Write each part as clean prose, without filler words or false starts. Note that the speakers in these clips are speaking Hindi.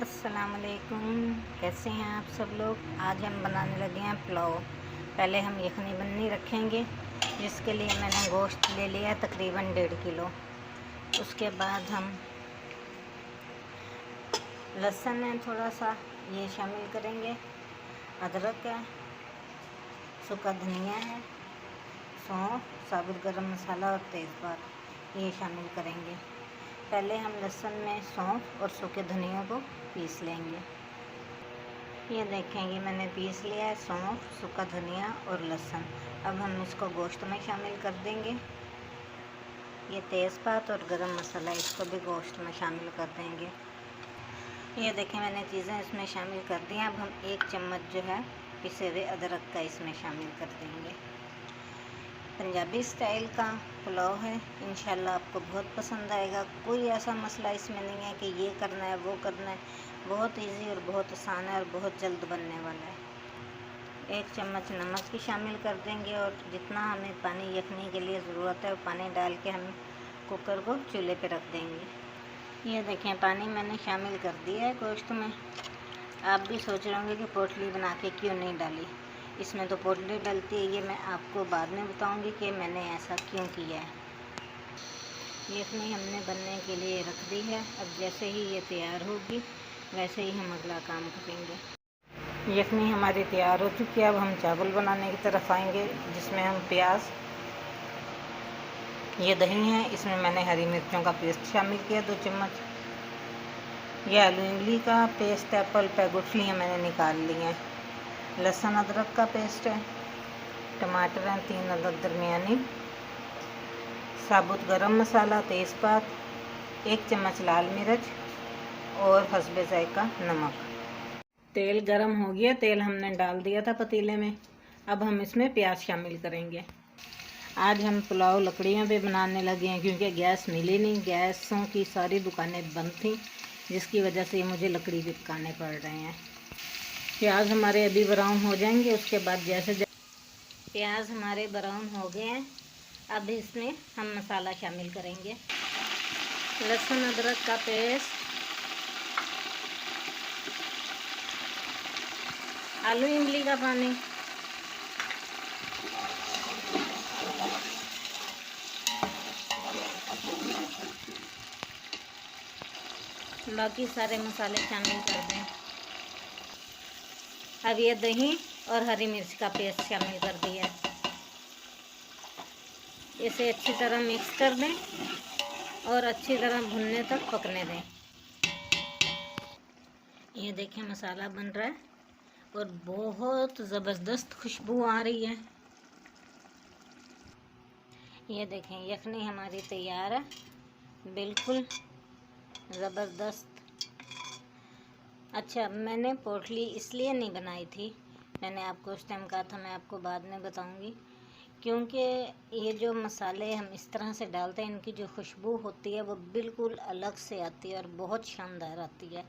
अस्सलाम वालेकुम। कैसे हैं आप सब लोग। आज हम बनाने लगे हैं पुलाव। पहले हम यखनी बननी रखेंगे, जिसके लिए मैंने गोश्त ले लिया तकरीबन 1.5 किलो। उसके बाद हम लहसुन है थोड़ा सा ये शामिल करेंगे, अदरक है, सूखा धनिया है, सौंफ, साबुत गरम मसाला और तेज़पात ये शामिल करेंगे। पहले हम लहसुन में सौंफ और सूखे धनिया को पीस लेंगे। ये देखेंगे मैंने पीस लिया है सौंफ, सूखा धनिया और लहसुन। अब हम इसको गोश्त में शामिल कर देंगे। ये तेज़पात और गरम मसाला इसको भी गोश्त में शामिल कर देंगे। ये देखें मैंने चीज़ें इसमें शामिल कर दी हैं। अब हम 1 चम्मच जो है पिसे हुए अदरक का इसमें शामिल कर देंगे। पंजाबी स्टाइल का पुलाव है, इंशाल्लाह आपको बहुत पसंद आएगा। कोई ऐसा मसला इसमें नहीं है कि ये करना है वो करना है, बहुत इजी और बहुत आसान है और बहुत जल्द बनने वाला है। 1 चम्मच नमक भी शामिल कर देंगे और जितना हमें पानी यखनी के लिए ज़रूरत है वो पानी डाल के हम कुकर को चूल्हे पे रख देंगे। ये देखें पानी मैंने शामिल कर दिया है गोश्त में। आप भी सोच रहे होंगे कि पोटली बना के क्यों नहीं डाली। इसमें तो पोटली डलती है, ये मैं आपको बाद में बताऊंगी कि मैंने ऐसा क्यों किया है। यखनी हमने बनने के लिए रख दी है। अब जैसे ही ये तैयार होगी वैसे ही हम अगला काम करेंगे। यखनी हमारी तैयार हो चुकी है। अब हम चावल बनाने की तरफ आएंगे, जिसमें हम प्याज, ये दही है, इसमें मैंने हरी मिर्चों का पेस्ट शामिल किया 2 चम्मच। यह आलू इमली का पेस्ट है, पल्प है, गुठलियाँ मैंने निकाल ली हैं। लहसुन अदरक का पेस्ट है, टमाटर हैं 3 अदद दरमियानी, साबुत गरम मसाला, तेज़पात, 1 चम्मच लाल मिर्च और हस्बे ज़ायका नमक। तेल गरम हो गया, तेल हमने डाल दिया था पतीले में। अब हम इसमें प्याज शामिल करेंगे। आज हम पुलाव लकड़ियों पे बनाने लगे हैं, क्योंकि गैस मिली नहीं। गैसों की सारी दुकानें बंद थीं, जिसकी वजह से मुझे लकड़ी पे पकाने पड़ रहे हैं। प्याज हमारे अभी ब्राउन हो जाएंगे। उसके बाद जैसे प्याज हमारे ब्राउन हो गए हैं, अब इसमें हम मसाला शामिल करेंगे। लहसुन अदरक का पेस्ट, आलू इमली का पानी, बाकी सारे मसाले शामिल कर दें। अब ये दही और हरी मिर्च का पेस्ट शामिल कर दिया। इसे अच्छी तरह मिक्स कर दें और अच्छी तरह भुनने तक पकने दें। ये देखें मसाला बन रहा है और बहुत ज़बरदस्त खुशबू आ रही है। ये देखें यखनी हमारी तैयार है, बिल्कुल ज़बरदस्त। अच्छा, मैंने पोटली इसलिए नहीं बनाई थी, मैंने आपको उस टाइम कहा था मैं आपको बाद में बताऊंगी, क्योंकि ये जो मसाले हम इस तरह से डालते हैं, इनकी जो खुशबू होती है वो बिल्कुल अलग से आती है और बहुत शानदार आती है।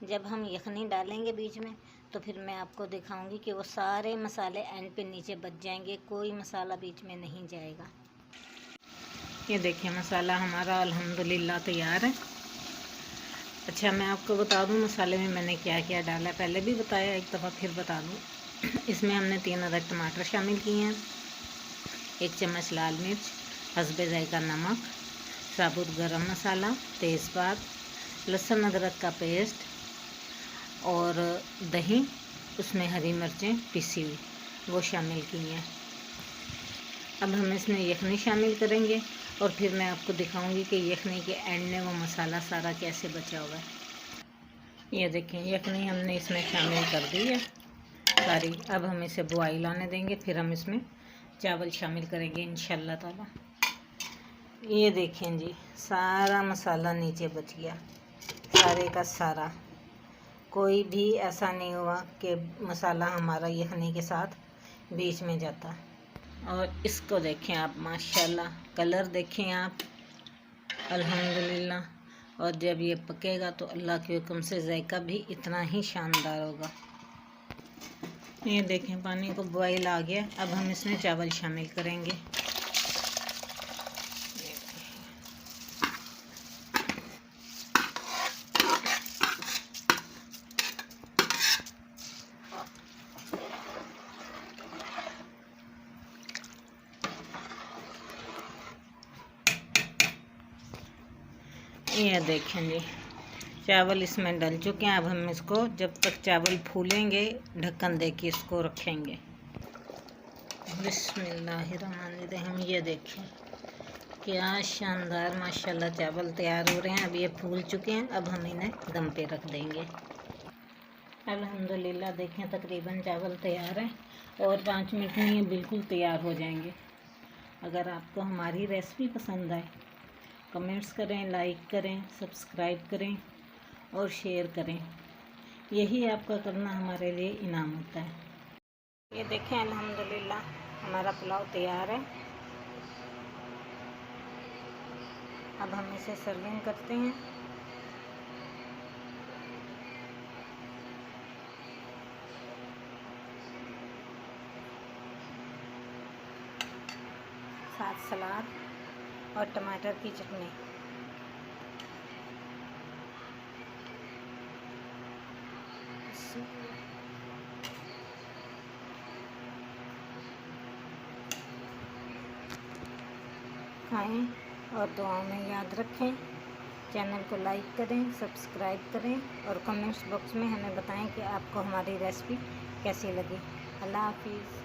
जब हम यखनी डालेंगे बीच में तो फिर मैं आपको दिखाऊंगी कि वो सारे मसाले एंड पे नीचे बच जाएंगे, कोई मसाला बीच में नहीं जाएगा। ये देखिए मसाला हमारा अल्हम्दुलिल्लाह तैयार है। अच्छा, मैं आपको बता दूं मसाले में मैंने क्या क्या डाला है। पहले भी बताया, एक दफ़ा फिर बता दूं। इसमें हमने 3 अदद टमाटर शामिल किए हैं, 1 चम्मच लाल मिर्च, हस्बे ज़ायका नमक, साबुत गरम मसाला, तेज़पात, लहसुन अदरक का पेस्ट और दही, उसमें हरी मिर्चें पिसी हुई वो शामिल की हैं। अब हम इसमें यखनी शामिल करेंगे और फिर मैं आपको दिखाऊंगी कि यखनी के एंड में वो मसाला सारा कैसे बचा हुआ है। ये देखें यखनी हमने इसमें शामिल कर दी है सारी। अब हम इसे बॉईल आने देंगे, फिर हम इसमें चावल शामिल करेंगे इंशाल्लाह ताला। ये देखें जी सारा मसाला नीचे बच गया, सारे का सारा। कोई भी ऐसा नहीं हुआ कि मसाला हमारा यखनी के साथ बीच में जाता। और इसको देखें आप, माशाल्लाह कलर देखें आप, अल्हम्दुलिल्लाह। और जब ये पकेगा तो अल्लाह के हुक्म से जायका भी इतना ही शानदार होगा। ये देखें पानी को बॉईल आ गया। अब हम इसमें चावल शामिल करेंगे। ये देखें जी, चावल इसमें डल चुके हैं। अब हम इसको जब तक चावल फूलेंगे ढक्कन दे के इसको रखेंगे। बिस्मिल्लाहिर्रहमानिर्रहीम। ये देखें क्या शानदार माशाल्लाह चावल तैयार हो रहे हैं। अब ये फूल चुके हैं। अब हम इन्हें दम पे रख देंगे। अल्हम्दुलिल्लाह देखें तकरीबन चावल तैयार है और 5 मिनट में ये बिल्कुल तैयार हो जाएंगे। अगर आपको हमारी रेसिपी पसंद आए कमेंट्स करें, लाइक करें, सब्सक्राइब करें और शेयर करें। यही आपका करना हमारे लिए इनाम होता है। ये देखें अल्हम्दुलिल्लाह हमारा पुलाव तैयार है। अब हम इसे सर्विंग करते हैं। साथ सलाद और टमाटर की चटनी। खाएं और दुआओं में याद रखें। चैनल को लाइक करें, सब्सक्राइब करें और कमेंट्स बॉक्स में हमें बताएं कि आपको हमारी रेसिपी कैसी लगी। अल्लाह हाफिज़।